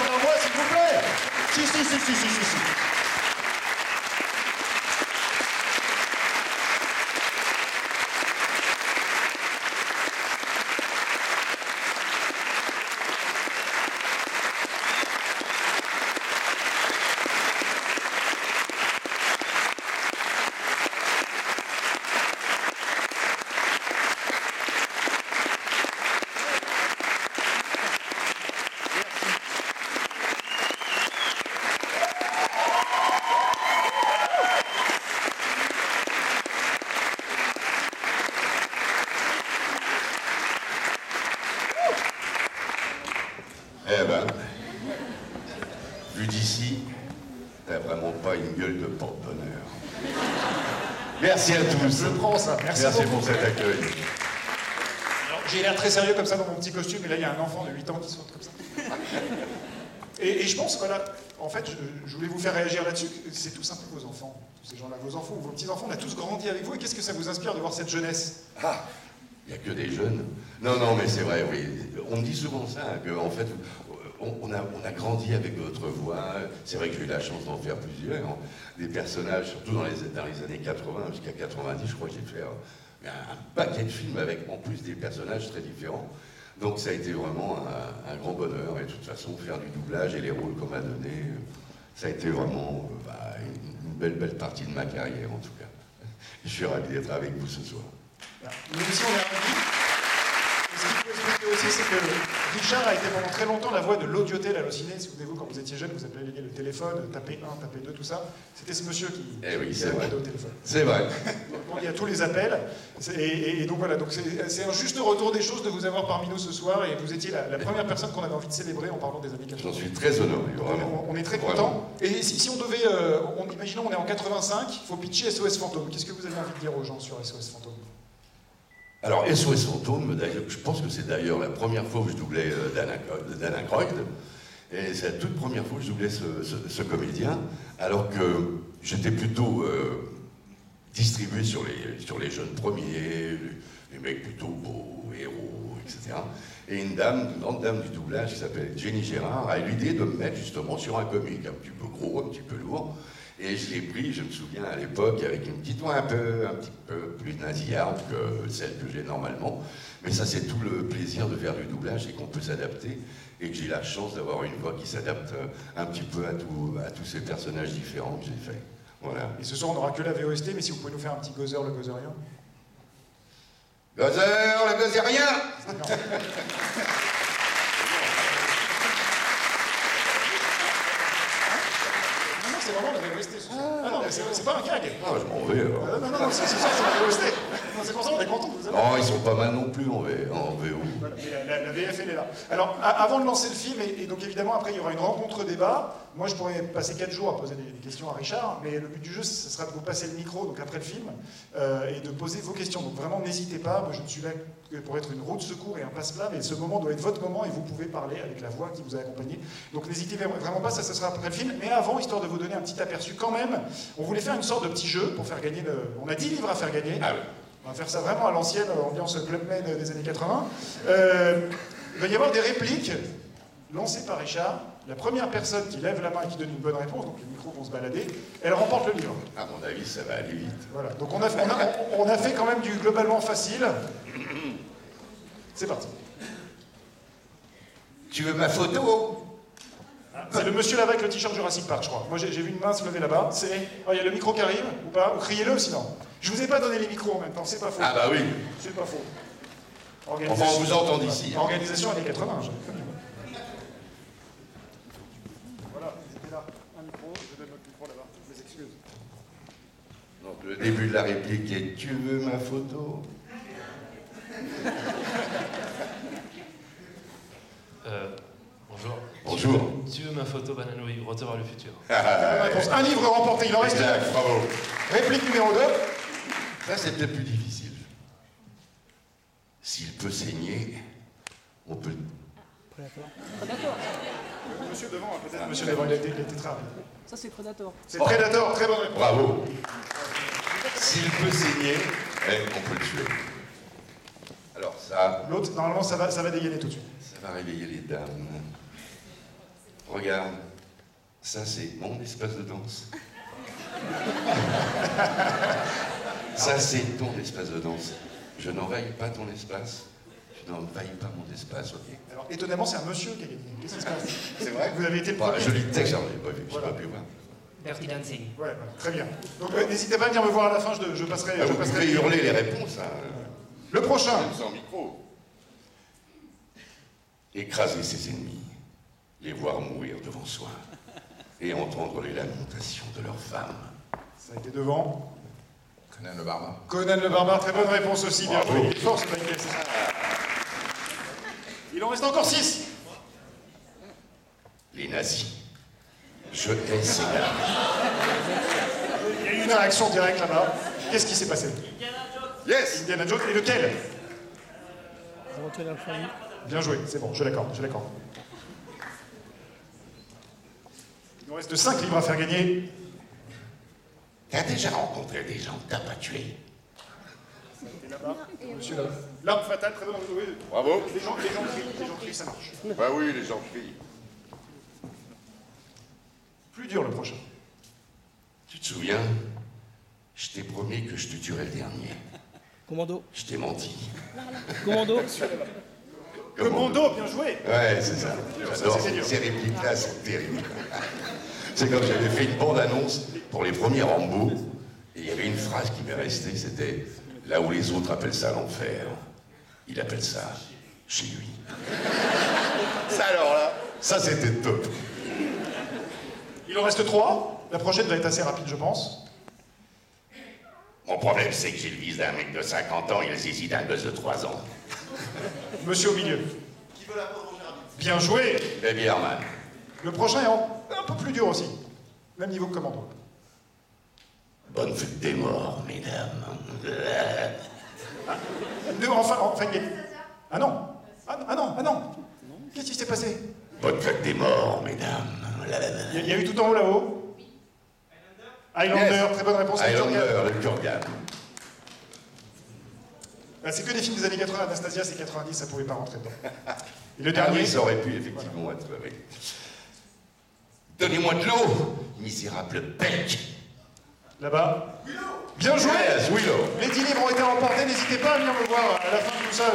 à moi, s'il vous plaît. Si. Eh ben, vu d'ici, t'as vraiment pas une gueule de porte-bonheur. Merci à tous. Je prends ça. Merci pour cet accueil. Alors, j'ai l'air très sérieux comme ça dans mon petit costume, et là, il y a un enfant de 8 ans qui saute comme ça. Et je pense, voilà, en fait, je voulais vous faire réagir là-dessus. C'est tout simple, vos enfants. Tous ces gens-là, vos enfants ou vos petits-enfants, on a tous grandi avec vous. Et qu'est-ce que ça vous inspire de voir cette jeunesse? Ah, il n'y a que des jeunes. Non, mais c'est vrai, oui. On me dit souvent ça, qu'en fait, on a grandi avec votre voix. C'est vrai que j'ai eu la chance d'en faire plusieurs. Des personnages, surtout dans les années 80 jusqu'à 90, je crois que j'ai fait un paquet de films avec en plus des personnages très différents. Donc ça a été vraiment un grand bonheur. Et de toute façon, faire du doublage et les rôles qu'on m'a donnés, ça a été vraiment une belle partie de ma carrière, en tout cas. Je suis ravi d'être avec vous ce soir. Nous aussi, on est ravis. Et ce qu'il faut expliquer aussi, c'est que Richard a été pendant très longtemps la voix de l'audioté, l'allociné. Souvenez-vous, quand vous étiez jeune, vous appeliez le téléphone, tapez 1, tapez 2, tout ça. C'était ce monsieur qui vrai. au téléphone. C'est vrai. Donc, il y a tous les appels. Et donc voilà, donc c'est un juste retour des choses de vous avoir parmi nous ce soir. Et vous étiez la première personne qu'on avait envie de célébrer en parlant des années 80. J'en suis très honoré, vraiment. On est très contents. Et si on devait, imaginons on est en 85, il faut pitcher SOS Fantôme. Qu'est-ce que vous avez envie de dire aux gens sur SOS Fantôme? Alors, SOS Fantôme, je pense que c'est d'ailleurs la première fois où je doublais Dan Aykroyd. Et c'est la toute première fois que je doublais ce comédien, alors que j'étais plutôt distribué sur les jeunes premiers, les mecs plutôt beaux, héros, etc. Et une grande dame du doublage qui s'appelle Jenny Gérard a eu l'idée de me mettre justement sur un comique un petit peu gros, un petit peu lourd. Et je l'ai pris, je me souviens à l'époque, avec une petite voix un petit peu plus nasillarde que celle que j'ai normalement. Mais ça, c'est tout le plaisir de faire du doublage et qu'on peut s'adapter. Et que j'ai la chance d'avoir une voix qui s'adapte un petit peu à tous ces personnages différents que j'ai faits. Voilà. Et ce soir, on n'aura que la VOST, mais si vous pouvez nous faire un petit Gozer, le Gozerien. Gozer, le Gozerien. C'est vraiment la VOST ce soir. Ah non, mais c'est pas un gag. Ah, je m'en vais alors. Non, c'est ça, c'est la VOST. C'est pour ça qu'on est content de vous avoir. Non, ils sont pas mal non plus en VO. Voilà, mais la VF, elle est là. Alors, avant de lancer le film, et donc évidemment, après, il y aura une rencontre-débat. Moi, je pourrais passer 4 jours à poser des questions à Richard, mais le but du jeu, ce sera de vous passer le micro, donc après le film, et de poser vos questions. Donc vraiment, n'hésitez pas. Moi, je ne suis là que pour être une roue de secours et un passe-plat, mais ce moment doit être votre moment, et vous pouvez parler avec la voix qui vous a accompagné. Donc n'hésitez vraiment pas, ça sera après le film. Mais avant, histoire de vous donner un petit aperçu quand même, on voulait faire une sorte de petit jeu pour faire gagner On a 10 livres à faire gagner. Ah oui. On va faire ça vraiment à l'ancienne, ambiance Club Med des années 80. Il va y avoir des répliques lancées par Richard. La première personne qui lève la main et qui donne une bonne réponse, donc les micros vont se balader, elle remporte le livre. À mon avis, ça va aller vite. Voilà, donc on a fait quand même du globalement facile. C'est parti. Tu veux ma photo? C'est le monsieur là-bas avec le t-shirt Jurassic Park, je crois. Moi, j'ai vu une main se lever là-bas. Oh, il y a le micro qui arrive, ou pas? Ou criez-le sinon. Je vous ai pas donné les micros en même temps, c'est pas faux. Ah bah oui. C'est pas faux. Enfin, on vous entend d'ici. Organisation années 80, j'avais connu. Voilà, c'était là. Un micro, je donne notre micro là-bas. Mes excuses. Donc le début de la réplique est « Tu veux ma photo ?» Bonjour. Bonjour. Tu veux ma photo Bananoï, Retour vers le futur. Un livre remporté, il en reste. Exact, bravo. Réplique numéro 2. Ça, c'est peut-être plus difficile. S'il peut saigner, on peut... Monsieur devant, peut-être. Monsieur devant, il a été tétra. Ça, c'est Predator. C'est Predator, très bonne réponse. Bravo. S'il peut saigner, on peut le tuer. Alors ça... L'autre, normalement, ça va dégainer tout de suite. Ça va réveiller les dames. Regarde, ça c'est mon espace de danse. Ça c'est ton espace de danse. Je n'envahis pas ton espace, tu n'envahis pas mon espace, ok. Alors, étonnamment, c'est un monsieur qui a gagné. Qu'est-ce qui se passe? C'est vrai? Vous avez été le Bah, premier. joli texte, j'en ai pas vu, Voilà. j'ai pas pu voir. Dirty Dancing. Ouais, voilà, très bien. Donc, n'hésitez pas à venir me voir à la fin, je passerai. Ah, je vous passerai pouvez hurler les réponses, hein. Le prochain. Même sans micro. Écraser ses ennemis, les voir mourir devant soi, et entendre les lamentations de leurs femmes. Ça a été devant. Conan le barbare. Conan le barbare, très bonne réponse aussi. Bien Bravo. joué. Il est fort, ce Michael, c'est ça. Il en reste encore 6. Les nazis. Je hais ces gars. Il y a eu une réaction directe là-bas. Qu'est-ce qui s'est passé? Yes. Indiana Jones. Et lequel? Rentrer dans le famille. Bien joué, c'est bon, je l'accorde, je l'accorde. Il nous reste 5 livres à faire gagner. T'as déjà rencontré des gens que t'as pas tués? Et là-bas, monsieur là. L'arme fatale, très bonne. Oui. Bravo. Les gens crient, ça marche. Bah oui, les gens crient. Plus dur le prochain. Tu te souviens? Je t'ai promis que je te tuerais le dernier. Commando. Je t'ai menti. Commando. Commando, bien joué. Ouais, c'est ça. J'adore c'est dur. ces répliques-là, c'est terrible. C'est comme j'avais fait une bande-annonce pour les premiers Rambo, et il y avait une phrase qui m'est restée, c'était « Là où les autres appellent ça l'enfer, il appelle ça chez lui. » Ça alors là. Ça, c'était top. Il en reste 3. La prochaine va être assez rapide, je pense. Mon problème, c'est que j'ai le vice d'un mec de 50 ans et le zizi d'un gosse de 3 ans. Monsieur au milieu. Bien joué. Baby Herman. Le prochain est un peu plus dur aussi. Même niveau que Commando. Bonne fête des morts, mesdames. Enfin, il y a... Ah non. Ah non. Qu'est-ce qui s'est passé? Bonne fête des morts, mesdames. Il y a eu tout en haut là-haut. Highlander, Yes. très bonne réponse. Highlander, le Kurgan. C'est que des films des années 80, Anastasia, c'est 90, ça pouvait pas rentrer dedans. Et le Ah dernier, oui, ça aurait pu effectivement être. Oui. Donnez-moi de l'eau, misérable bec. là-bas. Bien joué. Yes, Willow. Les 10 livres ont été remportés, n'hésitez pas à venir me voir à la fin de tout ça.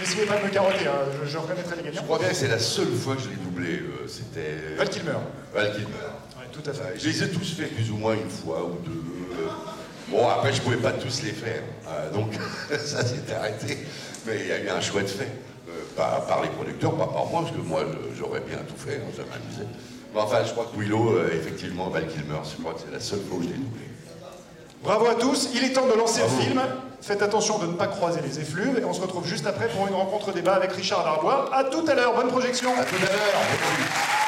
N'essayez pas de me carotter, hein. je reconnaîtrai les Je gagnants. crois bien que c'est la seule fois que je l'ai doublé. C'était. Val Kilmer. Val Kilmer. Ouais, tout à fait. Je les ai tous faits plus ou moins une fois ou deux. Bon, après, je pouvais pas tous les faire. Donc, ça s'est arrêté. Mais il y a eu un chouette fait. Pas par les producteurs, pas par moi, parce que moi, j'aurais bien tout fait, hein, ça m'amusait. Mais enfin, je crois que Willow, effectivement, Val Kilmer, je crois que c'est la seule fois où je l'ai doublé. Bravo à tous, il est temps de lancer Bravo. le film. Faites attention de ne pas croiser les effluves et on se retrouve juste après pour une rencontre débat avec Richard Darbois. À tout à l'heure, bonne projection. À tout à l'heure.